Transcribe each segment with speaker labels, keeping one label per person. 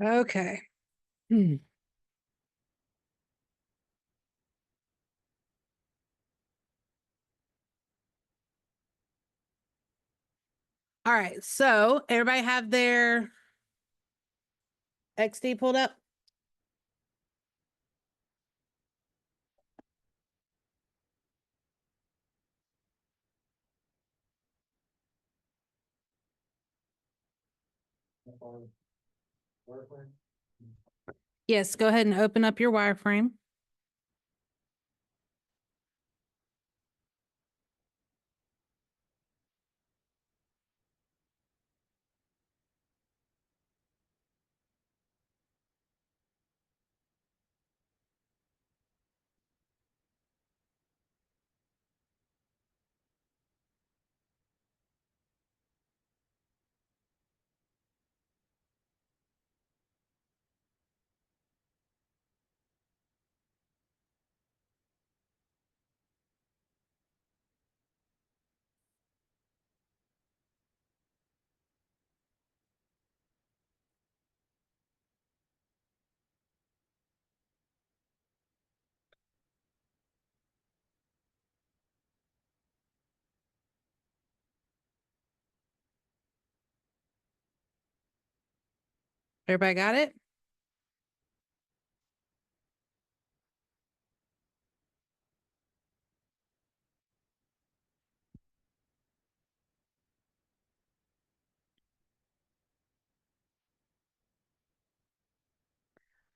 Speaker 1: Okay. All right. So everybody have their XD pulled up? Yes, go ahead and open up your wireframe. Everybody got it?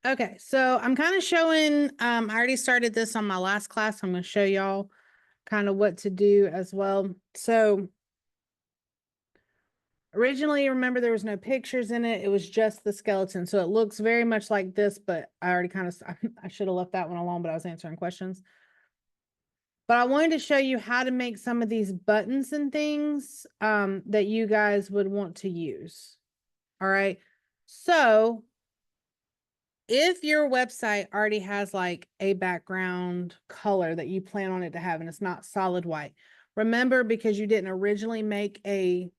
Speaker 1: Okay, so I'm kind of showing, I already started this on my last class. I'm going to show y'all kind of what to do as well. So originally, remember there was no pictures in it. It was just the skeleton. So it looks very much like this, but I already kind of, I should have left that one alone, but I was answering questions. But I wanted to show you how to make some of these buttons and things that you guys would want to use. All right. So if your website already has like a background color that you plan on it to have, and it's not solid white, remember, because you didn't originally make a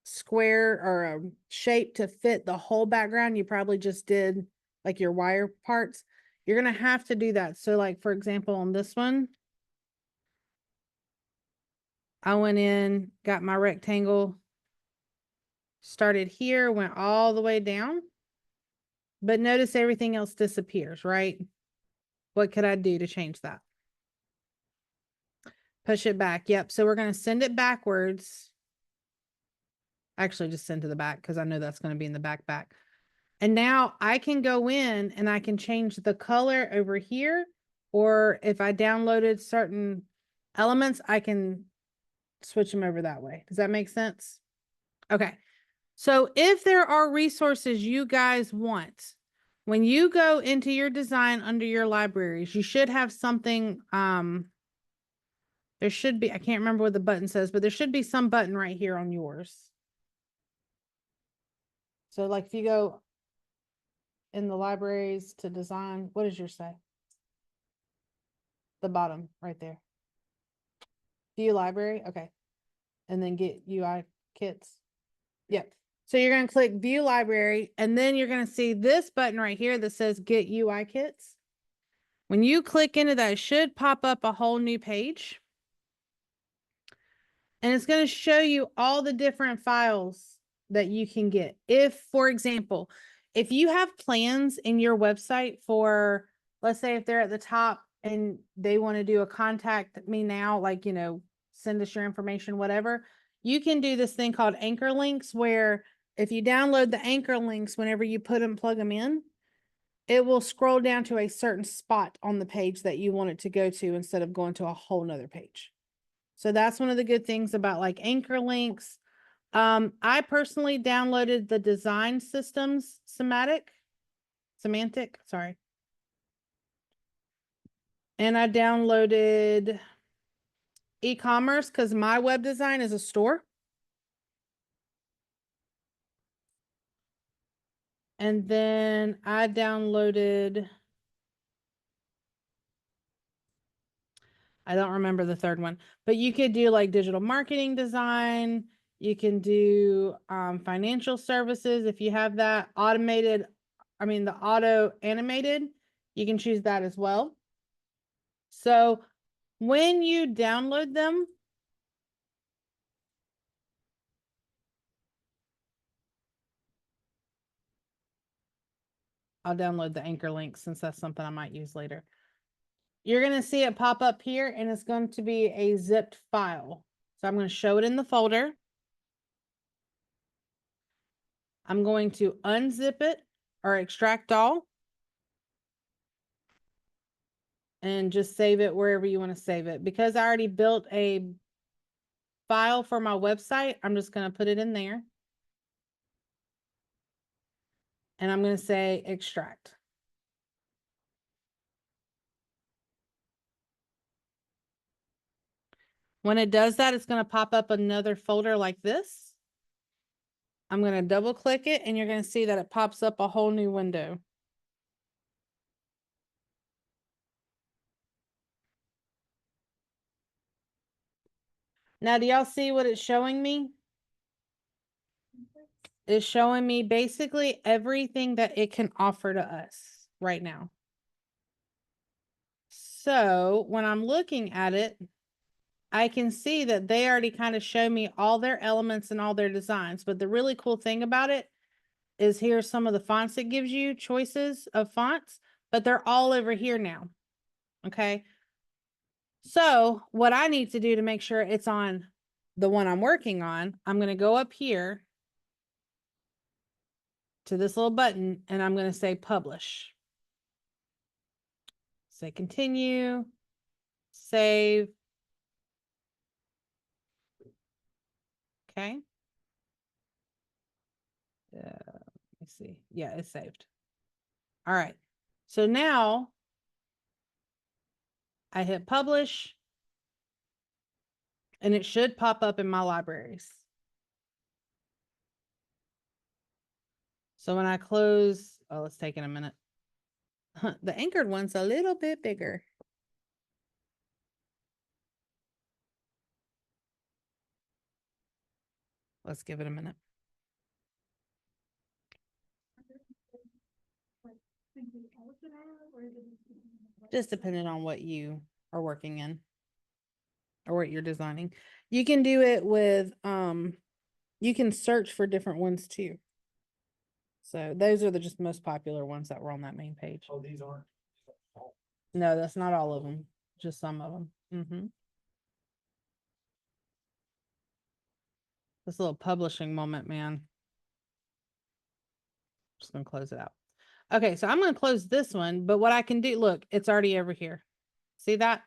Speaker 1: square or a shape to fit the whole background, you probably just did like your wire parts. You're going to have to do that. So like, for example, on this one, I went in, got my rectangle, started here, went all the way down, but notice everything else disappears, right? What could I do to change that? Push it back. Yep. So we're going to send it backwards. Actually, just send to the back because I know that's going to be in the back. And now I can go in and I can change the color over here. Or if I downloaded certain elements, I can switch them over that way. Does that make sense? Okay. So if there are resources you guys want, when you go into your design under your libraries, you should have something, there should be, I can't remember what the button says, but there should be some button right here on yours. So like if you go in the libraries to design, what does yours say? The bottom right there. View library. Okay. And then get UI kits. Yep. So you're going to click view library and then you're going to see this button right here that says get UI kits. When you click into that, it should pop up a whole new page. And it's going to show you all the different files that you can get. If, for example, if you have plans in your website for, let's say if they're at the top and they want to do a contact me now, like, you know, send us your information, whatever, you can do this thing called anchor links where if you download the anchor links, whenever you put them, plug them in, it will scroll down to a certain spot on the page that you want it to go to instead of going to a whole nother page. So that's one of the good things about like anchor links. I personally downloaded the design systems semantic, sorry. And I downloaded e-commerce because my web design is a store. And then I downloaded, I don't remember the third one, but you could do like digital marketing design. You can do financial services if you have that automated the auto animated, you can choose that as well. So when you download them, I'll download the Anchor link since that's something I might use later. You're going to see it pop up here and it's going to be a zipped file. So I'm going to show it in the folder. I'm going to unzip it or extract all and just save it wherever you want to save it. Because I already built a file for my website, I'm just going to put it in there. And I'm going to say extract. When it does that, it's going to pop up another folder like this. I'm going to double click it and you're going to see that it pops up a whole new window. Now, do y'all see what it's showing me? It's showing me basically everything that it can offer to us right now. So when I'm looking at it, I can see that they already kind of show me all their elements and all their designs. But the really cool thing about it is here's some of the fonts it gives you, choices of fonts, but they're all over here now. Okay. So what I need to do to make sure it's on the one I'm working on, I'm going to go up here to this little button and I'm going to say publish. Say continue, save. Okay. Let me see. Yeah, it's saved. All right. So now I hit publish and it should pop up in my libraries. So when I close, oh, let's take it a minute. The anchored one's a little bit bigger. Let's give it a minute. Just depending on what you are working in or what you're designing. You can do it with, you can search for different ones too. So those are the just most popular ones that were on that main page.
Speaker 2: Oh, these aren't.
Speaker 1: No, that's not all of them, just some of them. Mm-hmm. This little publishing moment, man. Just gonna close it out. Okay, so I'm gonna close this one, but what I can do, look, it's already over here. See that?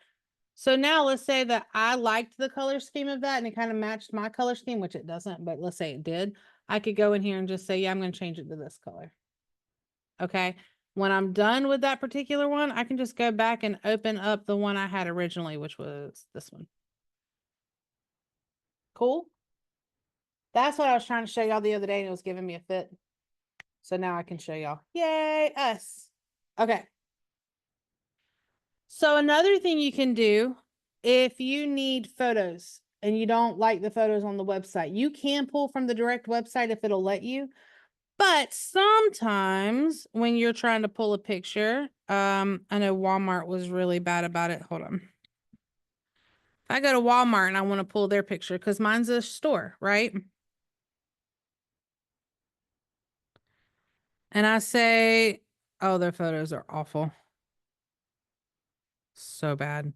Speaker 1: So now let's say that I liked the color scheme of that and it kind of matched my color scheme, which it doesn't, but let's say it did. I could go in here and just say, yeah, I'm gonna change it to this color. Okay. When I'm done with that particular one, I can just go back and open up the one I had originally, which was this one. Cool. That's what I was trying to show y'all the other day and it was giving me a fit. So now I can show y'all. Yay, us. Okay. So another thing you can do if you need photos and you don't like the photos on the website, you can pull from the direct website if it'll let you. But sometimes when you're trying to pull a picture, I know Walmart was really bad about it. Hold on. If I go to Walmart and I want to pull their picture, because mine's a store, right? And I say, oh, their photos are awful. So bad.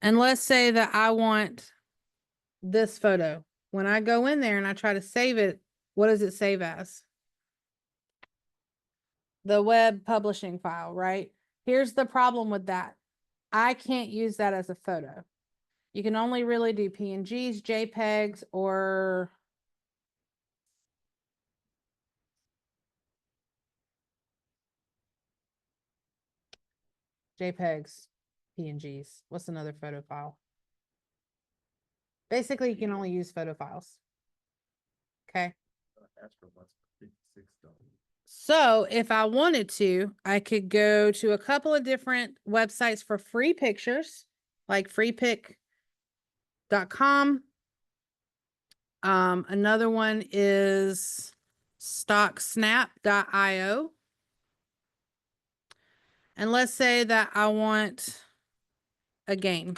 Speaker 1: And let's say that I want this photo. When I go in there and I try to save it, what does it save as? The web publishing file, right? Here's the problem with that. I can't use that as a photo. You can only really do PNGs, JPEGs, or JPEGs, PNGs. What's another photo file? Basically, you can only use photo files. Okay. So if I wanted to, I could go to a couple of different websites for free pictures, like freepik.com. Another one is stocksnap.io. And let's say that I want a game.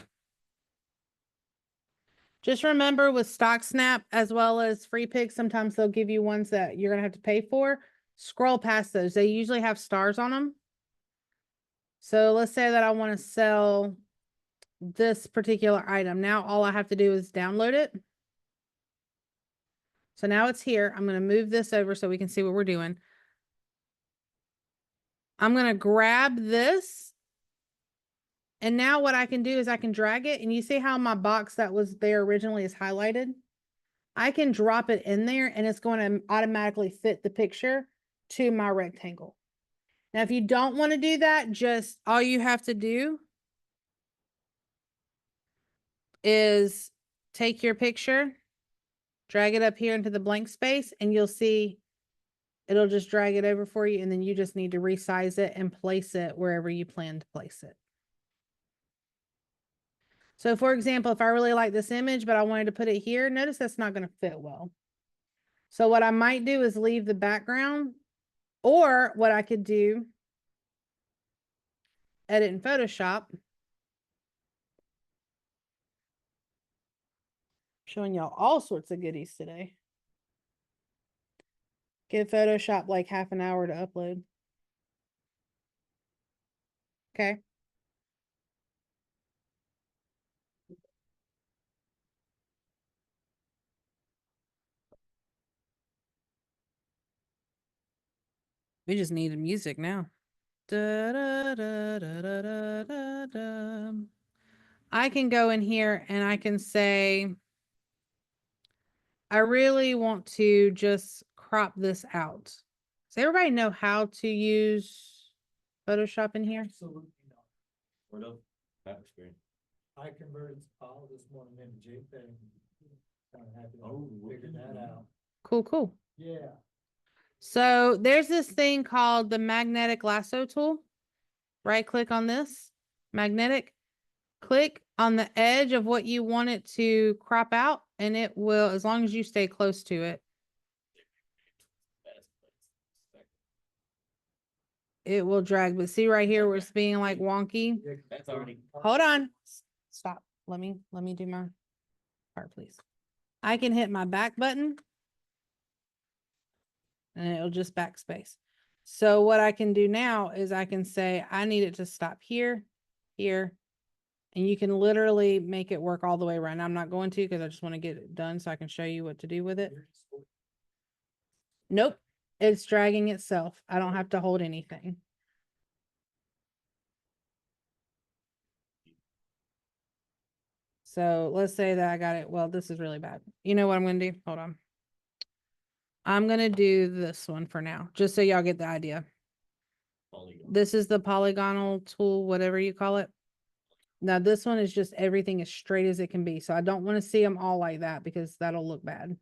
Speaker 1: Just remember with StockSnap as well as FreePick, sometimes they'll give you ones that you're going to have to pay for. Scroll past those. They usually have stars on them. So let's say that I want to sell this particular item. Now all I have to do is download it. So now it's here. I'm going to move this over so we can see what we're doing. I'm going to grab this. And now what I can do is I can drag it. And you see how my box that was there originally is highlighted? I can drop it in there and it's going to automatically fit the picture to my rectangle. Now, if you don't want to do that, just all you have to do is take your picture, drag it up here into the blank space, and you'll see it'll just drag it over for you. And then you just need to resize it and place it wherever you plan to place it. So for example, if I really like this image, but I wanted to put it here, notice that's not going to fit well. So what I might do is leave the background, or what I could do, edit in Photoshop. Showing y'all all sorts of goodies today. Give Photoshop like half an hour to upload. Okay. We just needed music now. Da, da, da, da, da, da, da, da. I can go in here and I can say, I really want to just crop this out. Does everybody know how to use Photoshop in here?
Speaker 2: Absolutely not.
Speaker 3: Sort of. That experience.
Speaker 2: I converted all this morning into JPEG. Kind of happy
Speaker 3: Oh,
Speaker 2: to figure that out.
Speaker 1: Cool, cool.
Speaker 2: Yeah.
Speaker 1: So there's this thing called the magnetic lasso tool. Right click on this, magnetic, click on the edge of what you want it to crop out, and it will, as long as you stay close to it, it will drag. But see right here where it's being like wonky.
Speaker 3: That's already.
Speaker 1: Hold on. Stop. Let me do my part, please. I can hit my back button and it'll just backspace. So what I can do now is I can say, I need it to stop here, here, and you can literally make it work all the way around. I'm not going to, because I just want to get it done so I can show you what to do with it. Nope. It's dragging itself. I don't have to hold anything. So let's say that I got it. Well, this is really bad. You know what I'm going to do? Hold on. I'm going to do this one for now, just so y'all get the idea.
Speaker 3: Polygon.
Speaker 1: This is the polygonal tool, whatever you call it. Now this one is just everything as straight as it can be. So I don't want to see them all like that because that'll look bad.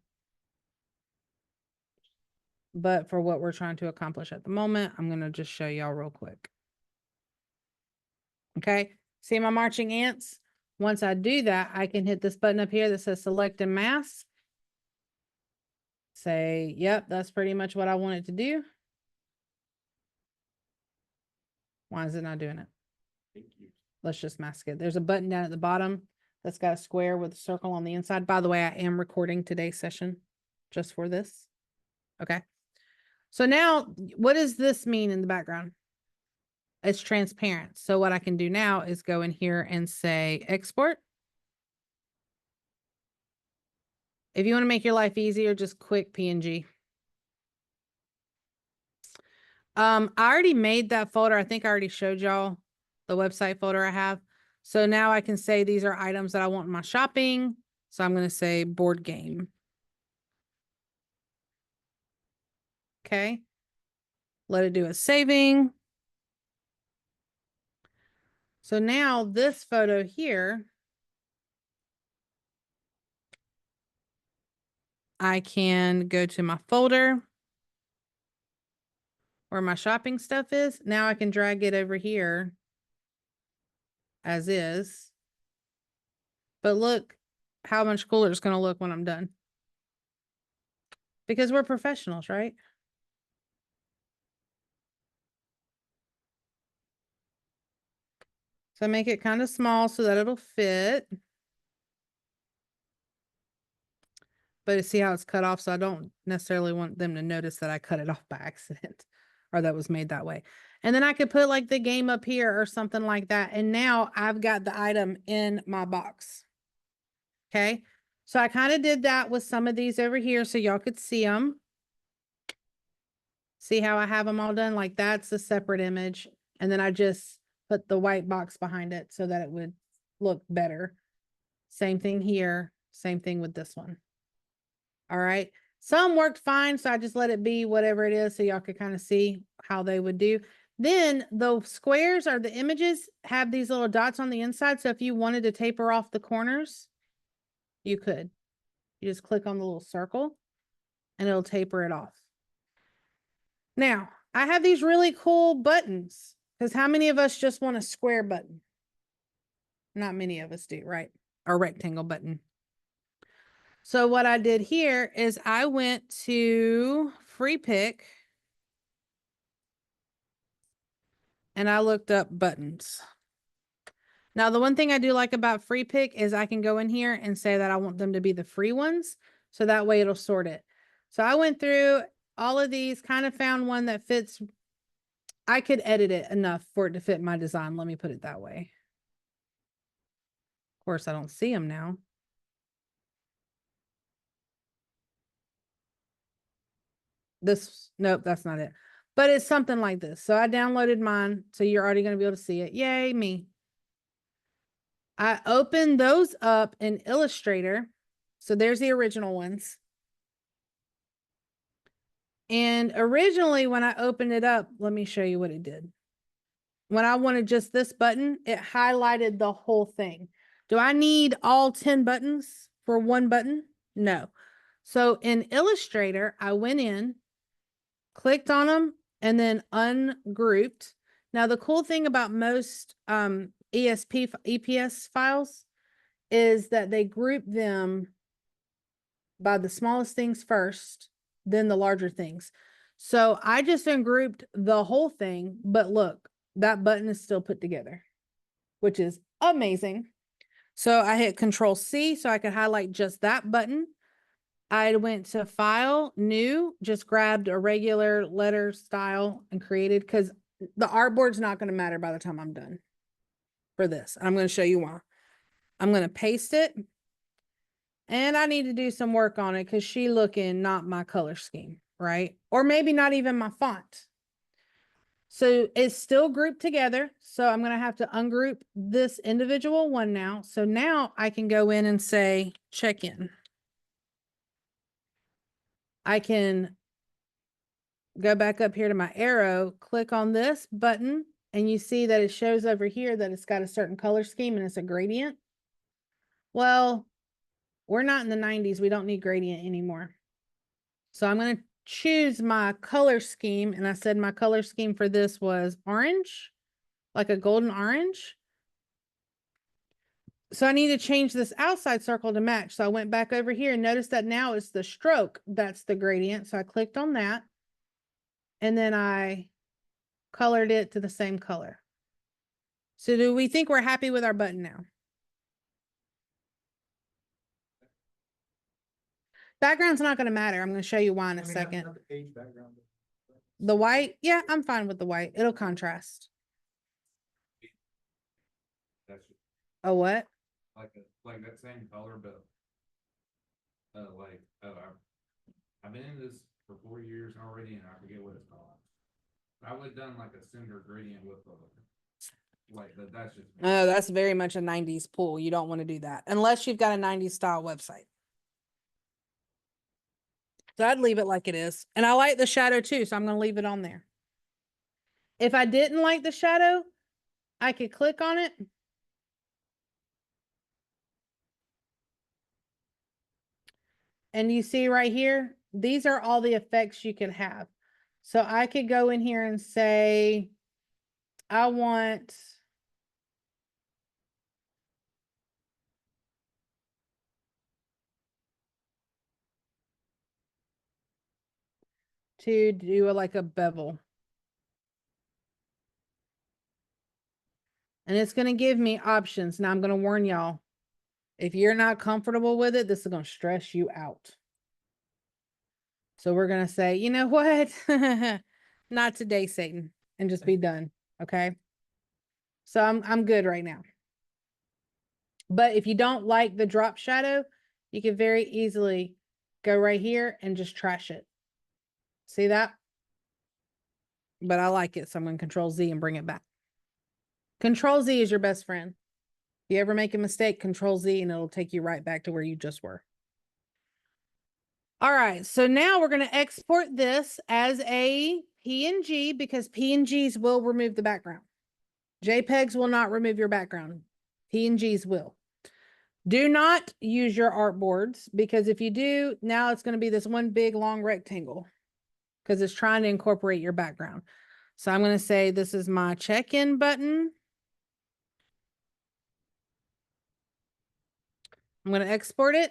Speaker 1: But for what we're trying to accomplish at the moment, I'm going to just show y'all real quick. Okay. See my marching ants? Once I do that, I can hit this button up here that says select and mask. Say, yep, that's pretty much what I want it to do. Why is it not doing it?
Speaker 3: Thank you.
Speaker 1: Let's just mask it. There's a button down at the bottom that's got a square with a circle on the inside. By the way, I am recording today's session just for this. Okay. So now what does this mean in the background? It's transparent. So what I can do now is go in here and say export. If you want to make your life easier, just click PNG. I already made that folder. I think I already showed y'all the website folder I have. So now I can say these are items that I want in my shopping. So I'm going to say board game. Okay. Let it do a saving. So now this photo here, I can go to my folder where my shopping stuff is. Now I can drag it over here as is. But look how much cooler it's going to look when I'm done. Because we're professionals, right? So I make it kind of small so that it'll fit. But see how it's cut off, so I don't necessarily want them to notice that I cut it off by accident or that was made that way. And then I could put like the game up here or something like that. And now I've got the item in my box. Okay. So I kind of did that with some of these over here so y'all could see them. See how I have them all done? Like that's a separate image. And then I just put the white box behind it so that it would look better. Same thing here. Same thing with this one. All right. Some worked fine, so I just let it be whatever it is so y'all could kind of see how they would do. Then the squares or the images have these little dots on the inside. So if you wanted to taper off the corners, you could. You just click on the little circle and it'll taper it off. Now, I have these really cool buttons because how many of us just want a square button? Not many of us do, right? Or rectangle button. So what I did here is I went to Free Pick and I looked up buttons. Now, the one thing I do like about Free Pick is I can go in here and say that I want them to be the free ones. So that way it'll sort it. So I went through all of these, kind of found one that fits. I could edit it enough for it to fit my design. Let me put it that way. Of course, I don't see them now. Nope, that's not it. But it's something like this. So I downloaded mine. So you're already going to be able to see it. Yay, me. I opened those up in Illustrator. So there's the original ones. And originally when I opened it up, let me show you what it did. When I wanted just this button, it highlighted the whole thing. Do I need all 10 buttons for one button? No. So in Illustrator, I went in, clicked on them, and then ungrouped. Now, the cool thing about most EPS files is that they group them by the smallest things first, then the larger things. So I just ungrouped the whole thing, but look, that button is still put together, which is amazing. So I hit Control C so I could highlight just that button. I went to File, New, just grabbed a regular letter style and created, because the artboard's not going to matter by the time I'm done for this. I'm going to show you why. I'm going to paste it. And I need to do some work on it because she looking not my color scheme, right? Or maybe not even my font. So it's still grouped together. So I'm going to have to ungroup this individual one now. So now I can go in and say check in. I can go back up here to my arrow, click on this button, and you see that it shows over here that it's got a certain color scheme and it's a gradient. Well, we're not in the 90s. We don't need gradient anymore. So I'm going to choose my color scheme. And I said my color scheme for this was orange, like a golden orange. So I need to change this outside circle to match. So I went back over here and noticed that now it's the stroke. That's the gradient. So I clicked on that. And then I colored it to the same color. So do we think we're happy with our button now? Background's not going to matter. I'm going to show you why in a second.
Speaker 2: Not the page background.
Speaker 1: The white, yeah, I'm fine with the white. It'll contrast.
Speaker 4: That's
Speaker 1: A what?
Speaker 4: like that same color, but I've been in this for 4 years already, and I forget what it's called. I would have done like a cinder gradient with that's just.
Speaker 1: Oh, that's very much a 90s pool. You don't want to do that unless you've got a 90s style website. So I'd leave it like it is. And I like the shadow too, so I'm going to leave it on there. If I didn't like the shadow, I could click on it. And you see right here, these are all the effects you can have. So I could go in here and say, I want to do like a bevel. and it's going to give me options. Now I'm going to warn y'all, if you're not comfortable with it, this is going to stress you out. So we're going to say, you know what? Not today, Satan, and just be done. Okay. So I'm good right now. But if you don't like the drop shadow, you can very easily go right here and just trash it. See that? But I like it, so I'm going to Control Z and bring it back. Control Z is your best friend. If you ever make a mistake, Control Z and it'll take you right back to where you just were. All right, so now we're going to export this as a PNG because PNGs will remove the background. JPEGs will not remove your background. PNGs will. Do not use your artboards because if you do, now it's going to be this one big long rectangle because it's trying to incorporate your background. So I'm going to say this is my check-in button. I'm going to export it.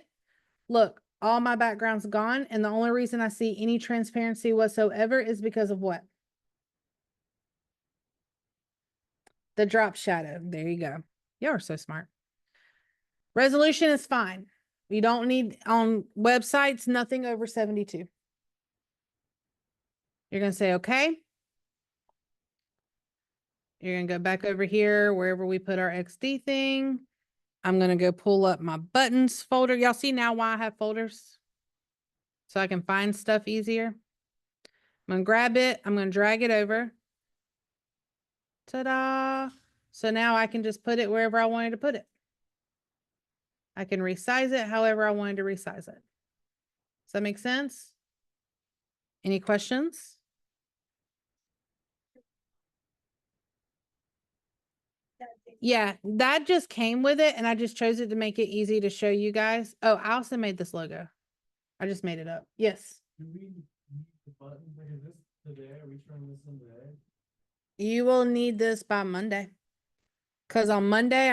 Speaker 1: Look, all my background's gone. And the only reason I see any transparency whatsoever is because of what? The drop shadow. There you go. Y'all are so smart. Resolution is fine. You don't need on websites, nothing over 72. You're going to say, okay. You're going to go back over here, wherever we put our XD thing. I'm going to go pull up my buttons folder. Y'all see now why I have folders? So I can find stuff easier. I'm going to grab it. I'm going to drag it over. Ta-da. So now I can just put it wherever I wanted to put it. I can resize it however I wanted to resize it. Does that make sense? Any questions? Yeah, that just came with it and I just chose it to make it easy to show you guys. Oh, I also made this logo. I just made it up. Yes.
Speaker 2: Do we need the button, is this today, are we turning this in today?
Speaker 1: You will need this by Monday. Cause on Monday,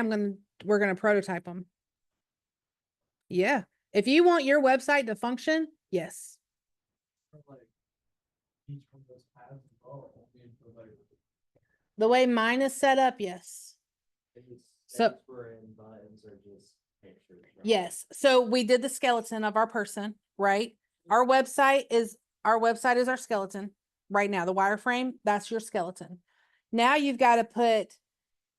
Speaker 1: we're going to prototype them. Yeah. If you want your website to function, yes.
Speaker 2: Or like, each one of those paths, oh, I mean, for like,
Speaker 1: The way mine is set up, yes. So-
Speaker 3: And buttons are just pictures. right?
Speaker 1: Yes. So we did the skeleton of our person, right? Our website is our skeleton right now. The wireframe, that's your skeleton. Now you've got to put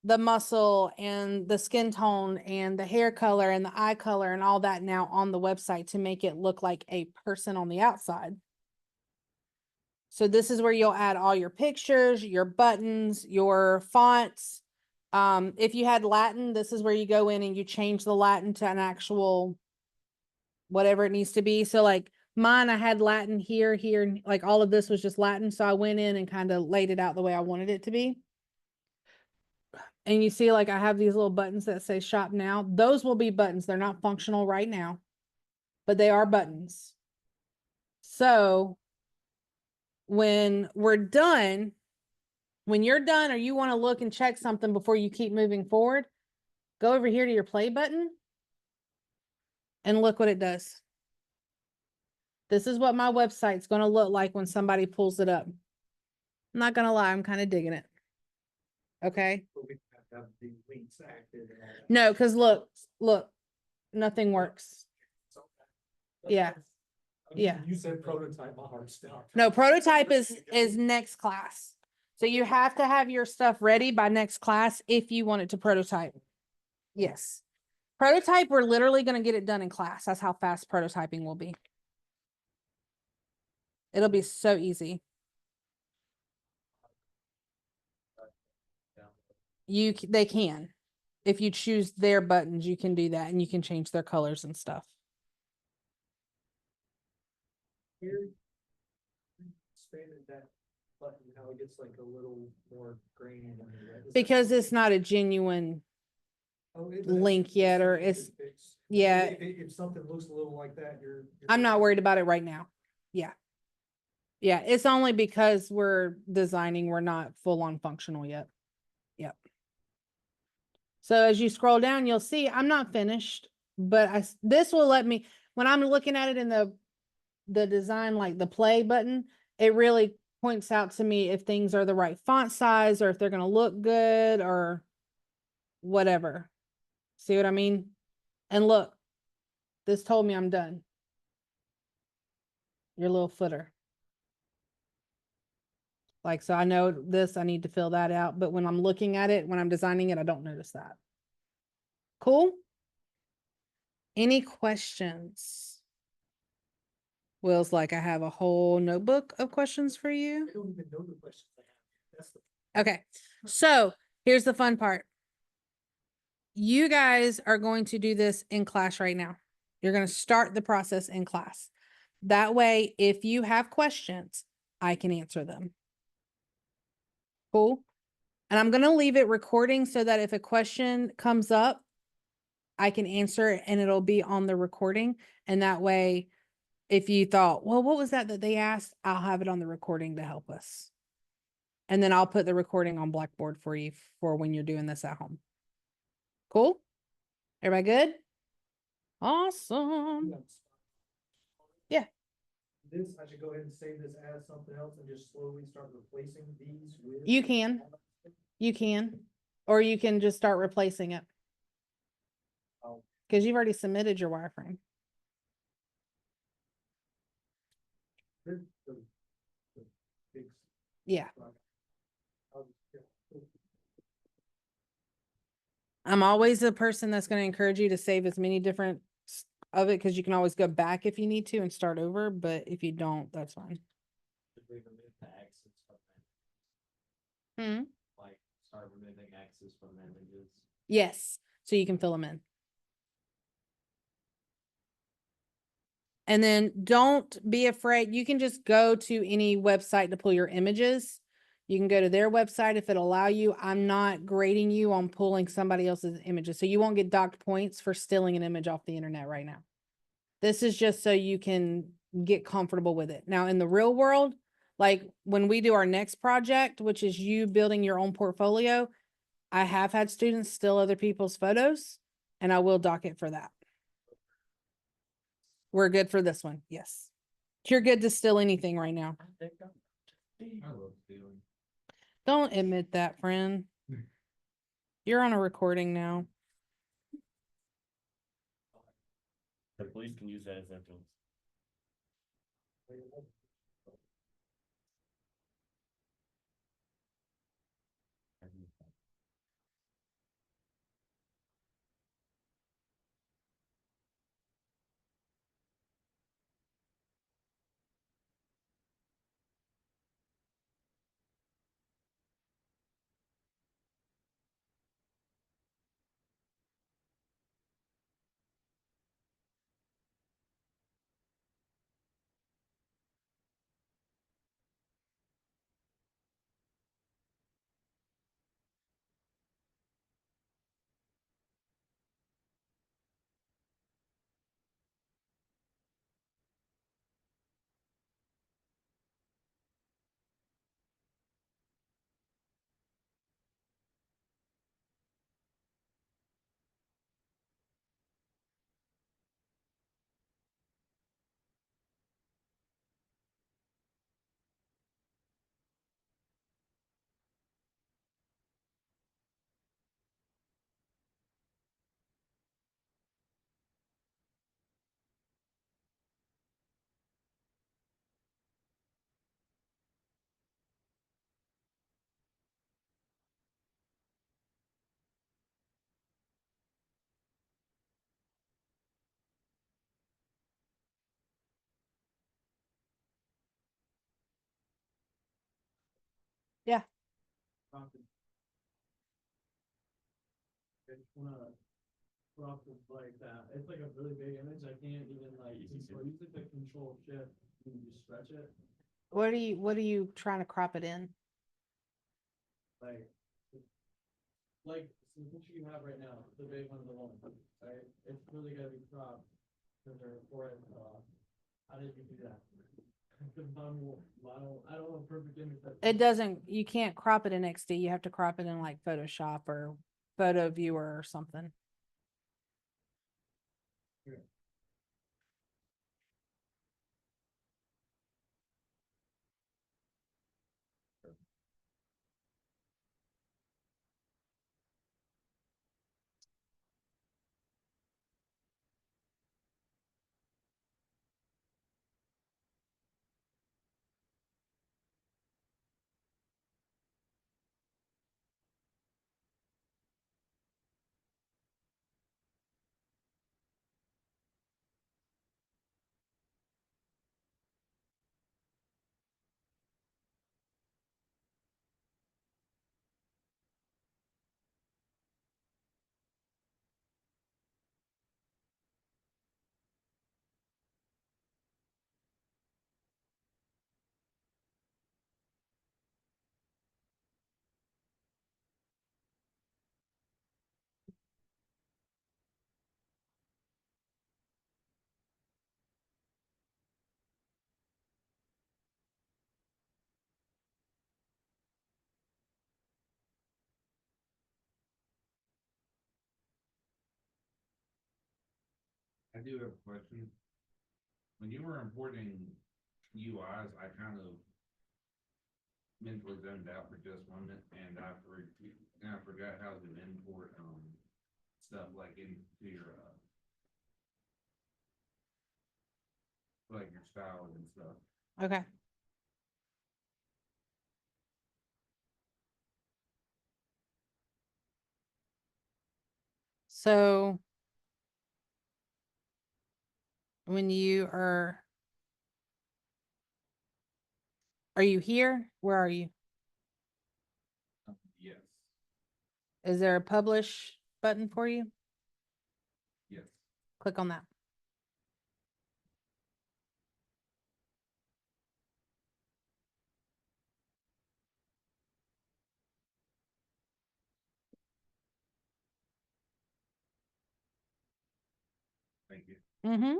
Speaker 1: the muscle and the skin tone and the hair color and the eye color and all that now on the website to make it look like a person on the outside. So this is where you'll add all your pictures, your buttons, your fonts. If you had Latin, this is where you go in and you change the Latin to an actual whatever it needs to be. So like mine, I had Latin here, and like all of this was just Latin. So I went in and kind of laid it out the way I wanted it to be. And you see, like I have these little buttons that say shop now. Those will be buttons. They're not functional right now, but they are buttons. So when we're done, when you're done or you want to look and check something before you keep moving forward, go over here to your play button and look what it does. This is what my website's going to look like when somebody pulls it up. I'm not going to lie, I'm kind of digging it. Okay.
Speaker 2: but we have to have the links active and all that.
Speaker 1: No, because look, nothing works.
Speaker 2: So, that's
Speaker 1: Yeah.
Speaker 2: fine.
Speaker 1: Yeah.
Speaker 2: You said prototype, my heart stopped.
Speaker 1: No, prototype is next class. So you have to have your stuff ready by next class if you want it to prototype. Yes. Prototype, we're literally going to get it done in class. That's how fast prototyping will be. It'll be so easy. They can. If you choose their buttons, you can do that and you can change their colors and stuff.
Speaker 2: Here, expanded that button, how it gets like a little more grainy. on the red. Is that-
Speaker 1: Because it's not a genuine,
Speaker 2: Oh, it-
Speaker 1: link yet, or it's-
Speaker 2: fixed.
Speaker 1: yeah.
Speaker 2: If something looks a little like that, you're.
Speaker 1: I'm not worried about it right now. Yeah. Yeah, it's only because we're designing, we're not full on functional yet. Yep. So as you scroll down, you'll see I'm not finished, but this will let me, when I'm looking at it in the design, like the play button, it really points out to me if things are the right font size or if they're going to look good or whatever. See what I mean? And look, this told me I'm done. Your little footer. Like, so I know this, I need to fill that out, but when I'm looking at it, when I'm designing it, I don't notice that. Cool? Any questions? Will's like, I have a whole notebook of questions for you.
Speaker 2: I don't even know the questions I have. That's the.
Speaker 1: Okay, so here's the fun part. You guys are going to do this in class right now. You're going to start the process in class. That way, if you have questions, I can answer them. Cool? And I'm going to leave it recording so that if a question comes up, I can answer it and it'll be on the recording. And that way, if you thought, well, what was that they asked? I'll have it on the recording to help us. And then I'll put the recording on Blackboard for you for when you're doing this at home. Cool? Everybody good? Awesome. Yeah.
Speaker 2: This, I should go ahead and save this as something else and just slowly start replacing these with.
Speaker 1: You can. You can, or you can just start replacing it.
Speaker 2: Oh.
Speaker 1: Because you've already submitted your wireframe.
Speaker 2: The big.
Speaker 1: Yeah.
Speaker 2: I'll just- yeah.
Speaker 1: I'm always the person that's going to encourage you to save as many different of it because you can always go back if you need to and start over. But if you don't, that's fine.
Speaker 3: Should we remove the X's from them?
Speaker 1: Hmm.
Speaker 3: Like, start removing X's from the images?
Speaker 1: Yes. So you can fill them in. And then don't be afraid. You can just go to any website to pull your images. You can go to their website if it'll allow you. I'm not grading you on pulling somebody else's images. So you won't get docked points for stealing an image off the internet right now. This is just so you can get comfortable with it. Now in the real world, like when we do our next project, which is you building your own portfolio, I have had students steal other people's photos and I will dock it for that. We're good for this one. Yes. You're good to steal anything right now.
Speaker 4: I love stealing.
Speaker 1: Don't admit that, friend. You're on a recording now.
Speaker 5: The police can use that as evidence.
Speaker 1: Yeah.
Speaker 2: Profit. I just wanna profit like that. It's like a really big image. I can't even like, or use it to control shift and just stretch it.
Speaker 1: What are you trying to crop it in?
Speaker 2: Like, so the picture you have right now, the big one, the one, right? It's really gotta be cropped. Cause they're forehead off. How did you do that? Cause I don't know perfect image.
Speaker 1: It doesn't, you can't crop it in XD. You have to crop it in like Photoshop or Photo Viewer or something.
Speaker 4: I do have a question. When you were importing UIs, I kind of mentally zoned out for just one minute, and I forgot how to import, stuff like into your, like your styles and stuff.
Speaker 1: Okay. So when you are you here? Where are you?
Speaker 4: Yes,
Speaker 1: Is there a publish button for you?
Speaker 4: yes.
Speaker 1: Click on that.
Speaker 4: Thank you.
Speaker 1: Mm-hmm.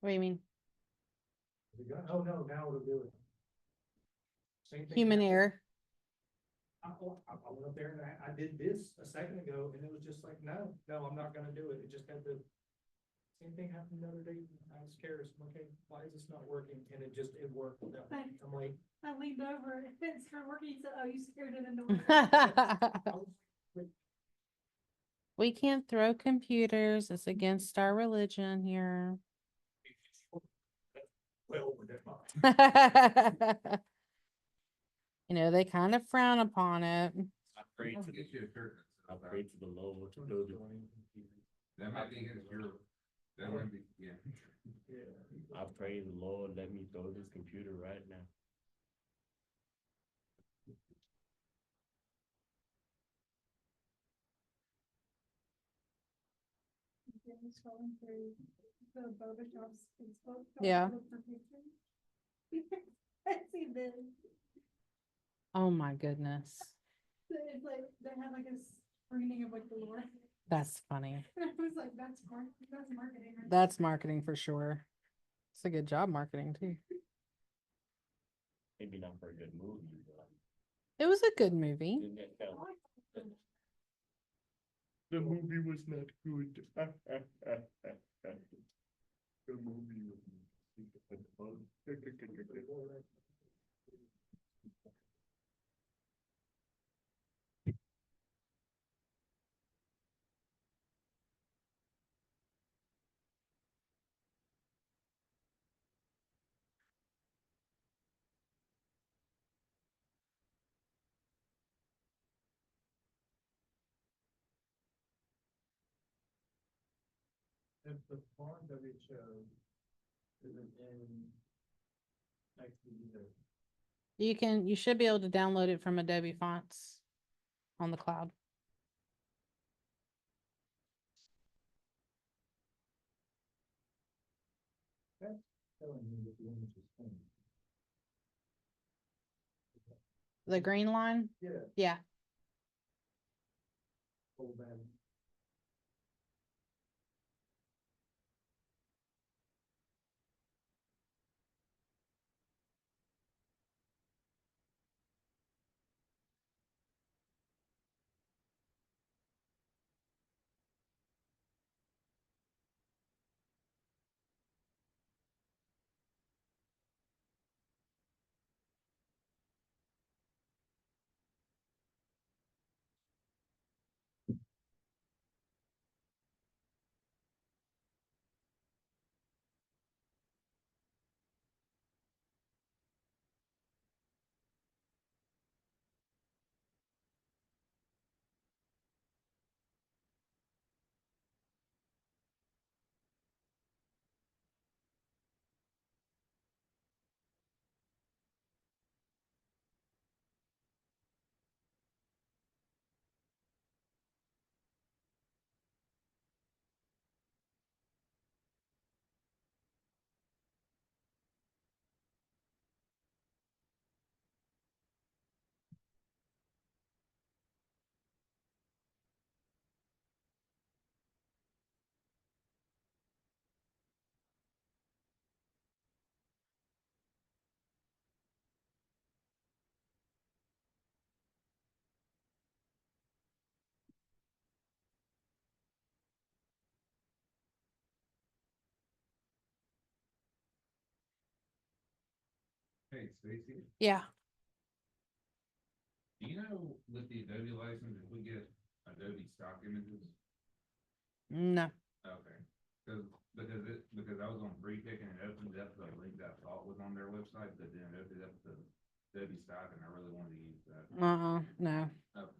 Speaker 1: What do you mean?
Speaker 2: Oh, no, now it'll do it. Same thing
Speaker 1: Human
Speaker 2: happened.
Speaker 1: error.
Speaker 2: I went up there and I did this a second ago and it was just like, no, I'm not gonna do it. It just had the. Same thing happened the other day. I was curious, okay, why is this not working? And it worked. I'm like.
Speaker 6: I leaned over, it started working, he said, oh, you scared it into work.
Speaker 2: I was like,
Speaker 1: We can't throw computers. It's against our religion here.
Speaker 2: well, with that.
Speaker 1: You know, they kind of frown upon it.
Speaker 5: I prayed
Speaker 4: I'll
Speaker 5: to
Speaker 4: get you a shirt.
Speaker 5: I prayed to the Lord to build it.
Speaker 4: That might be against your, that might be, yeah.
Speaker 5: I pray the Lord let me throw this computer right now.
Speaker 6: Scrolling through the Boba Shop's Facebook.
Speaker 1: Yeah.
Speaker 6: Look for pictures. I see this,
Speaker 1: Oh my goodness.
Speaker 6: it's like, they had like a screening of like the Lord.
Speaker 1: That's funny.
Speaker 6: I was like, that's marketing. right
Speaker 1: That's marketing for sure. It's a good job marketing too.
Speaker 5: Maybe not for a good movie, but
Speaker 1: It was a good movie.
Speaker 5: didn't that
Speaker 6: there.
Speaker 5: count?
Speaker 6: I like that.
Speaker 5: The movie was not good. The movie was
Speaker 3: If the font that we chose isn't in next to either.
Speaker 1: You should be able to download it from Adobe Fonts on the cloud.
Speaker 3: Telling me that the image is clean.
Speaker 1: The green line?
Speaker 3: Yeah.
Speaker 1: Yeah.
Speaker 3: Full band.
Speaker 4: Hey, Stacy,
Speaker 1: Yeah.
Speaker 4: do you know with the Adobe license, if we get Adobe stock images?
Speaker 1: No.
Speaker 4: Okay, because I was on free pick and it opened up the link that I thought was on their website, but then it opened up the Adobe stock and I really wanted to use that.
Speaker 1: No.
Speaker 4: Okay.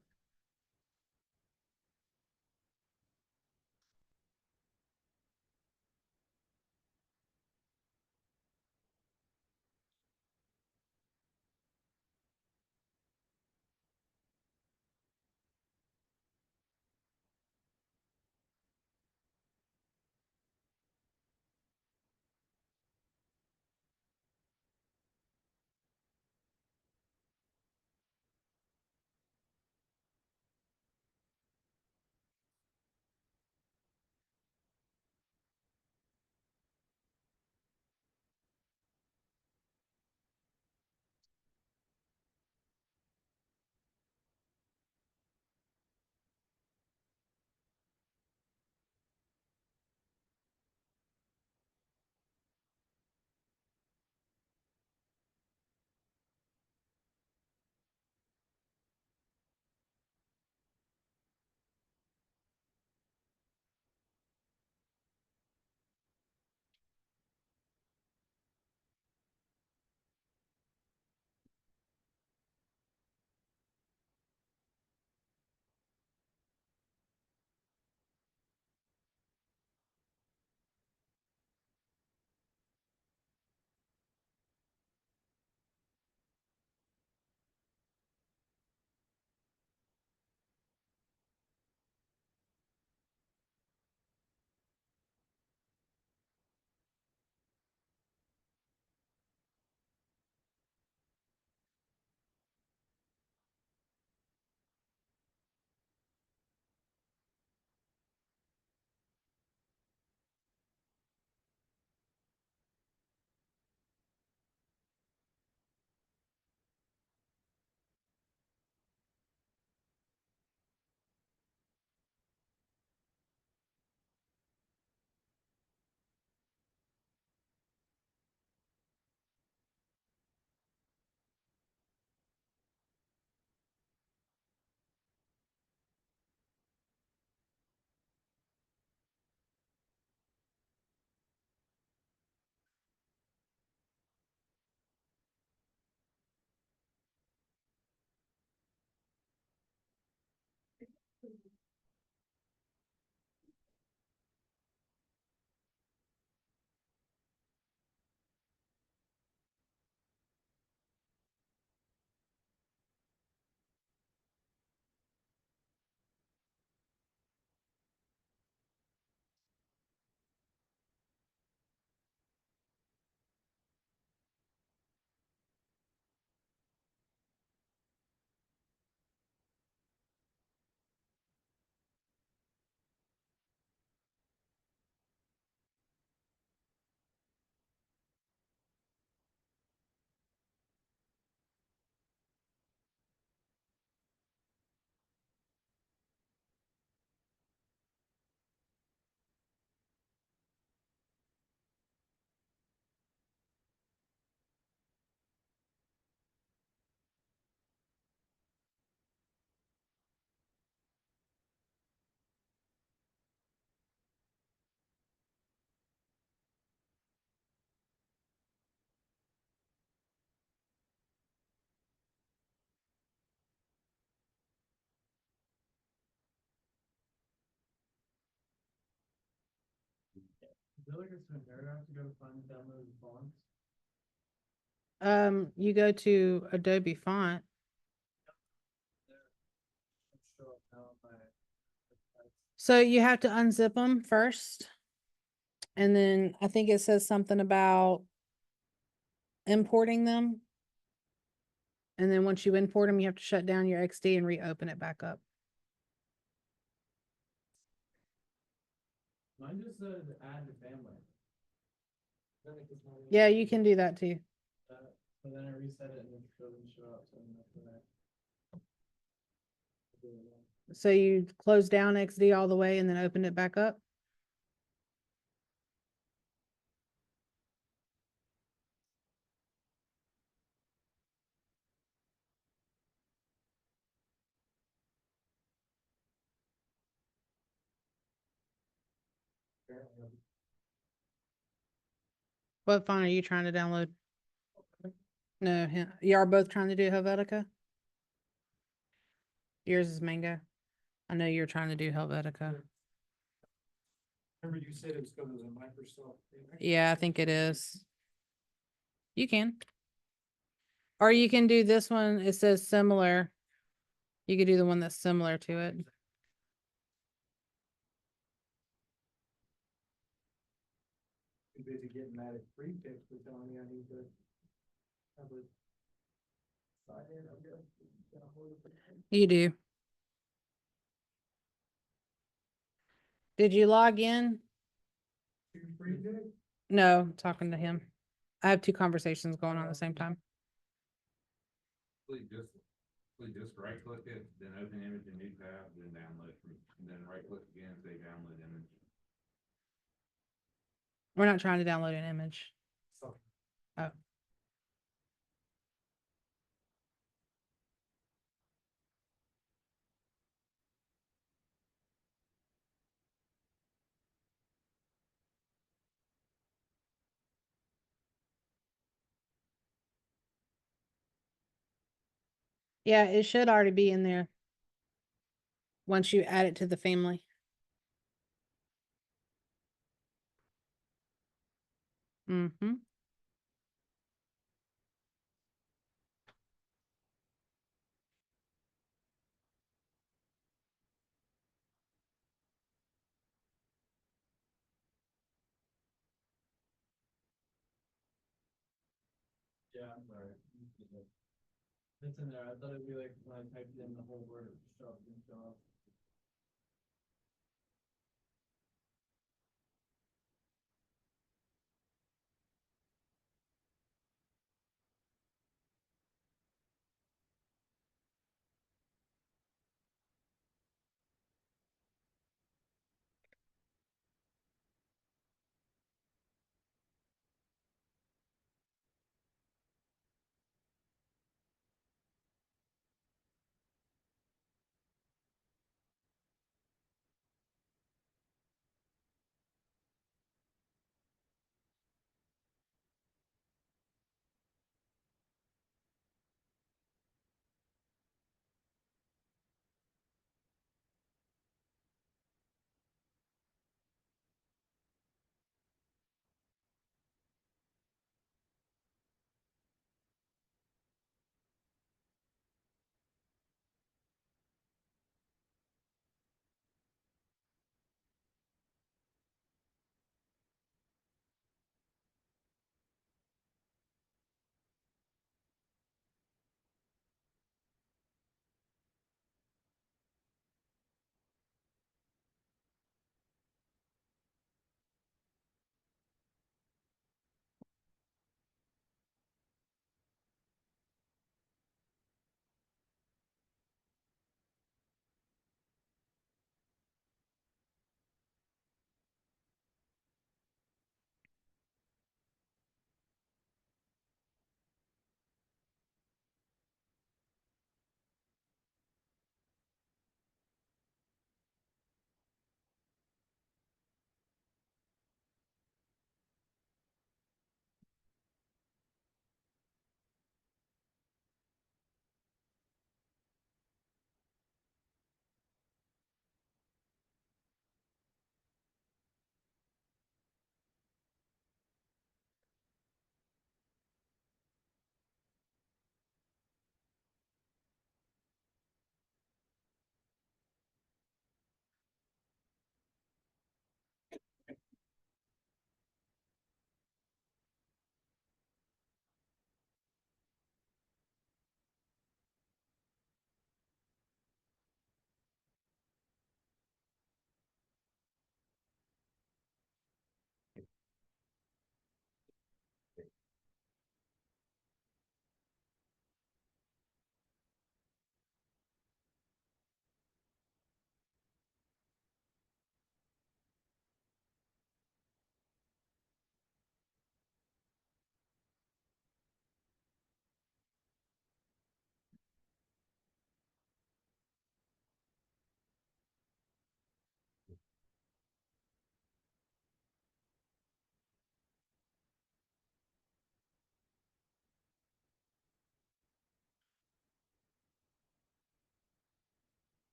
Speaker 3: Is there like a scenario I have to go find download fonts?
Speaker 1: You go to Adobe Font.
Speaker 3: Show up now on my.
Speaker 1: So you have to unzip them first. And then I think it says something about importing them. And then once you import them, you have to shut down your XD and reopen it back up.
Speaker 3: Mine just said add to family.
Speaker 1: Yeah, you can do that too.
Speaker 3: So then I reset it and it doesn't show up, so I'm not gonna. do it again.
Speaker 1: So you close down XD all the way and then open it back up. What font are you trying to download? No, you are both trying to do Helvetica? Yours is Mango. I know you're trying to do Helvetica.
Speaker 2: Remember you said it was because it was a Microsoft thing?
Speaker 1: Yeah, I think it is. You can. Or you can do this one. It says similar. You could do the one that's similar to it.
Speaker 2: Too busy getting mad at free picks for telling me I need to have a sign in, I guess.
Speaker 1: You do. Did you log in?
Speaker 2: Two free picks?
Speaker 1: No, talking to him. I have two conversations going on at the same time.
Speaker 4: Please just right click it, then open image in new tab, then download from, and then right click again, say download image.
Speaker 1: We're not trying to download an image.
Speaker 2: So,
Speaker 1: Oh. Yeah, it should already be in there. Once you add it to the family. Mm-hmm.
Speaker 3: Yeah, I'm sorry. It's in there. I thought it'd be like when I typed in the whole word, it would show up and show up.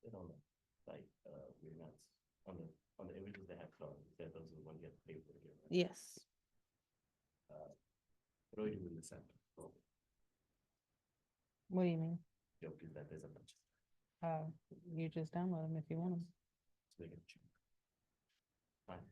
Speaker 5: It on the, like, we're not, on the images they have shown, it said those are the ones you have to pay for here, right?
Speaker 1: Yes.
Speaker 5: What do we do in the center? Oh,
Speaker 1: What do you mean?
Speaker 5: joke is that there's a bunch,
Speaker 1: You just download them if you want them.
Speaker 5: so they can choose. Fine.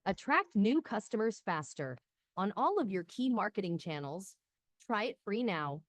Speaker 7: Attract new customers faster on all of your key marketing channels. Try it free now.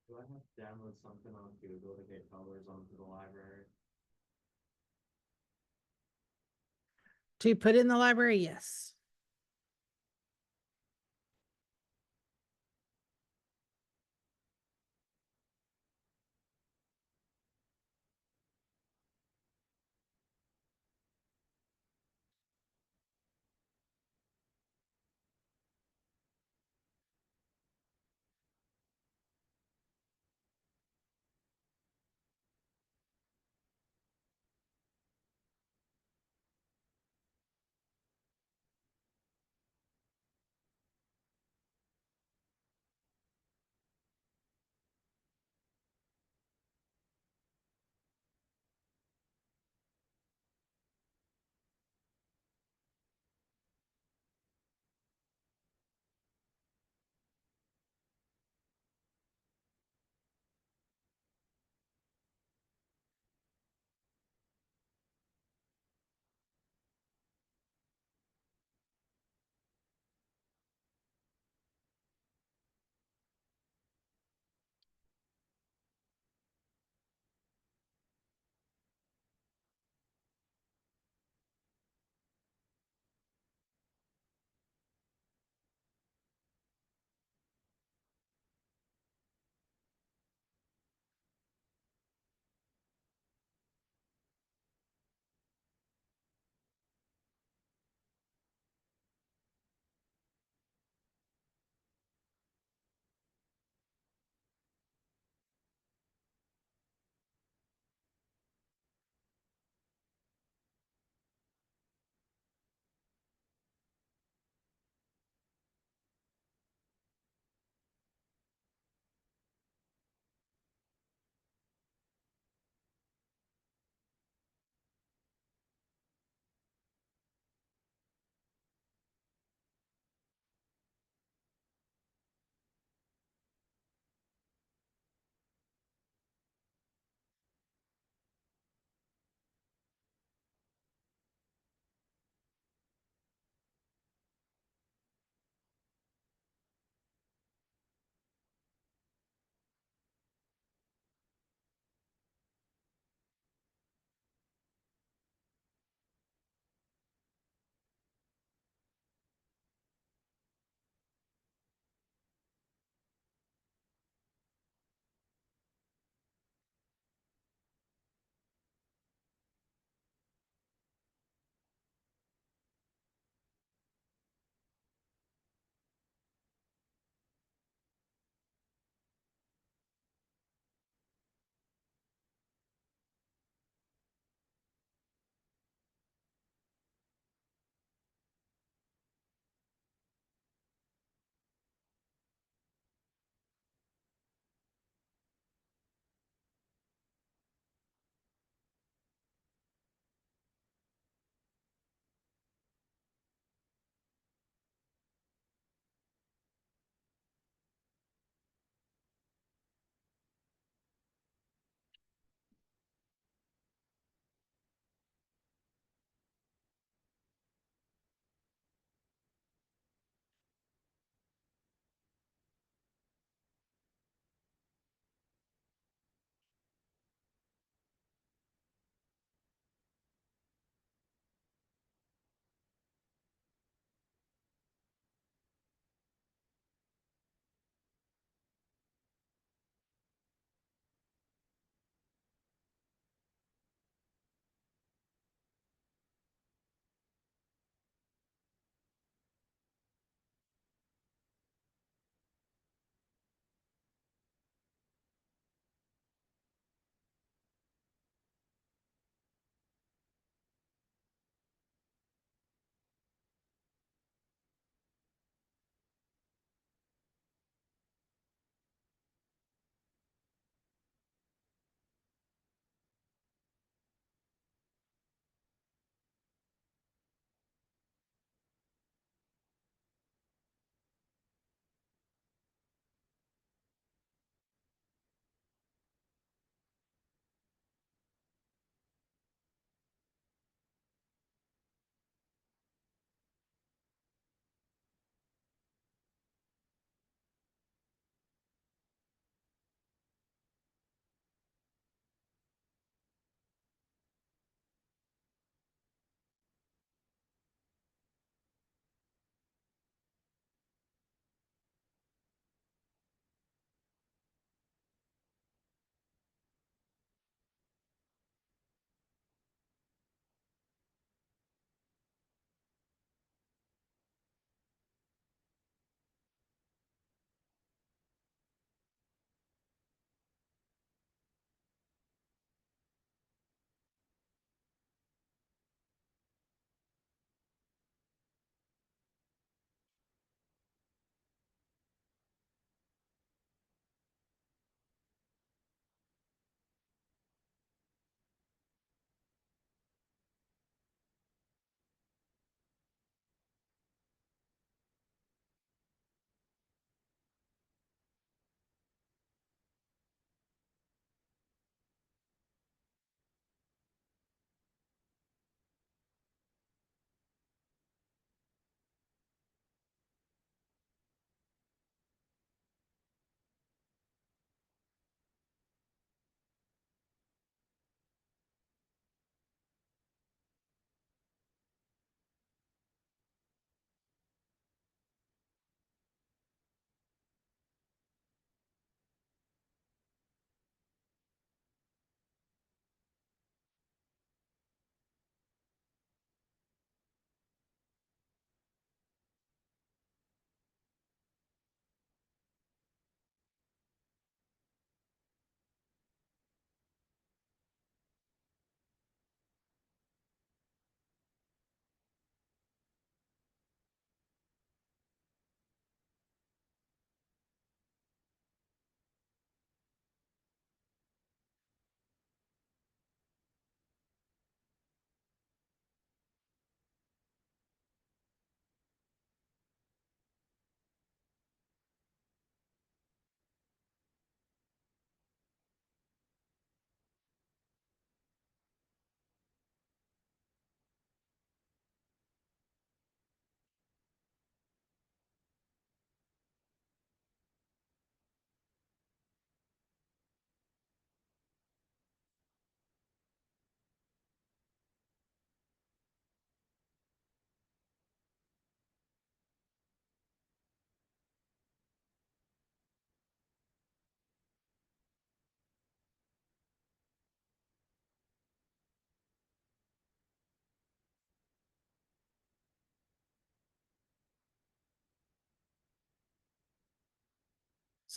Speaker 5: Do I have to download something on Google to get colors onto the library?
Speaker 1: To put in the library, yes.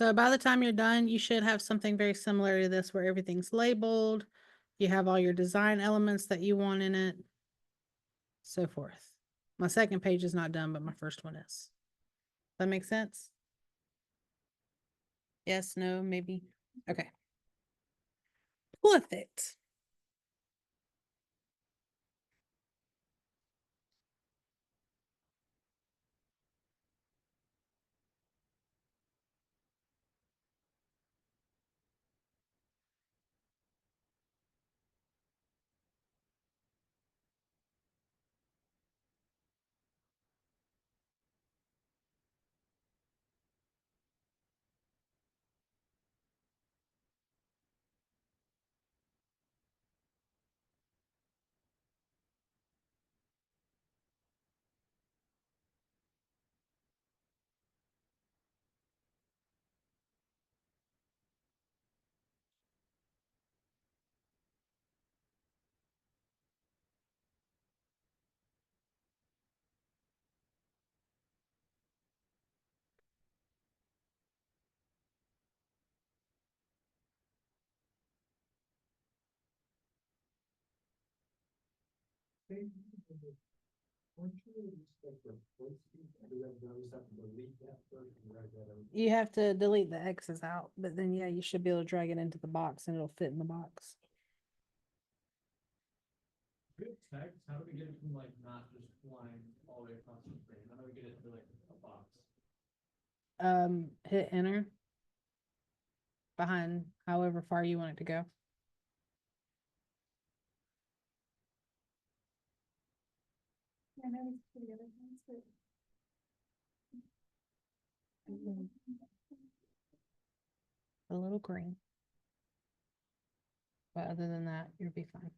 Speaker 1: So by the time you're done, you should have something very similar to this where everything's labeled. You have all your design elements that you want in it. So forth. My second page is not done, but my first one is. That make sense? Yes, no, maybe. Okay. Perfect.
Speaker 2: Weren't you just like replace these? I do have noticed have to delete that first and write that over.
Speaker 1: You have to delete the X's out, but then yeah, you should be able to drag it into the box and it'll fit in the box.
Speaker 3: Good text, how do we get it from like not just flying all the way across the screen? How do we get it to like a box?
Speaker 1: Hit enter. Behind however far you want it to go.
Speaker 6: I know it's for the other ones, but.
Speaker 1: A little green. But other than that, you'll be fine.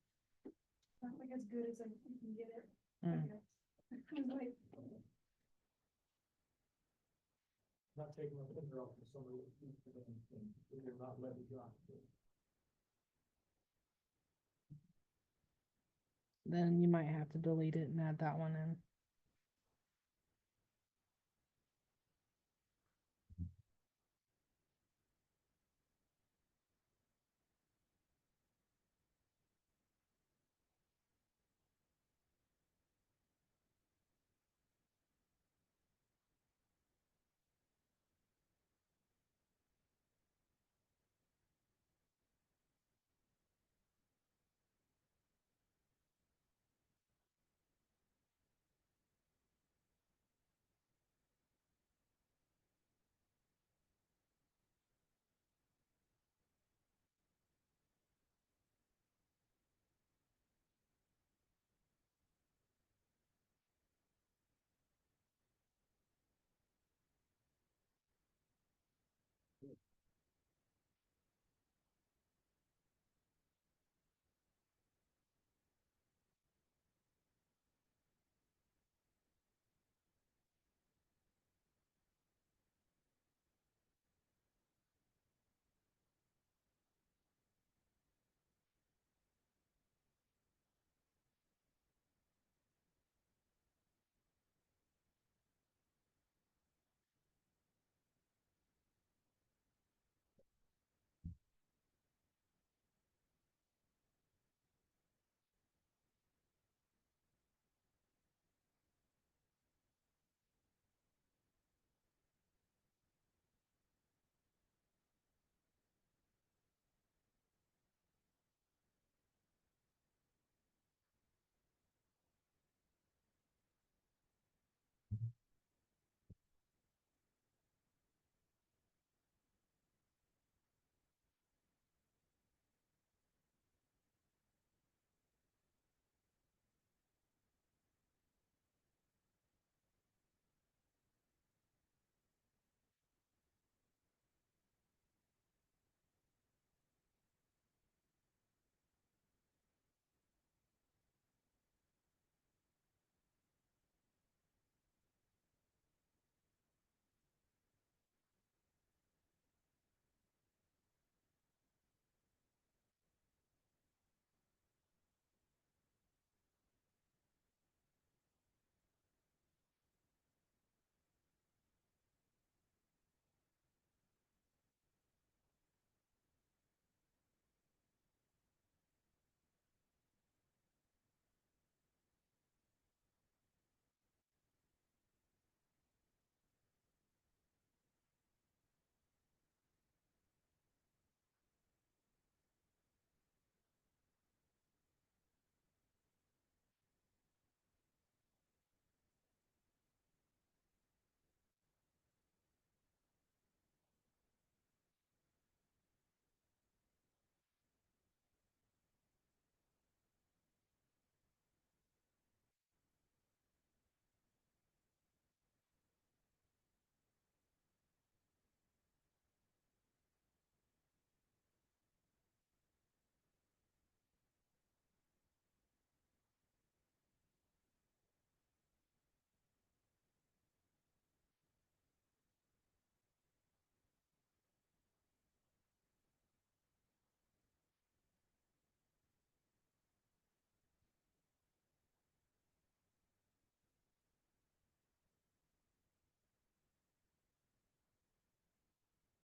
Speaker 6: Not like as good as I can get it.
Speaker 1: Mm.
Speaker 6: Okay. I was like,
Speaker 2: Not taking my finger off of some of the, they're not letting drop.
Speaker 1: Then you might have to delete it and add that one in.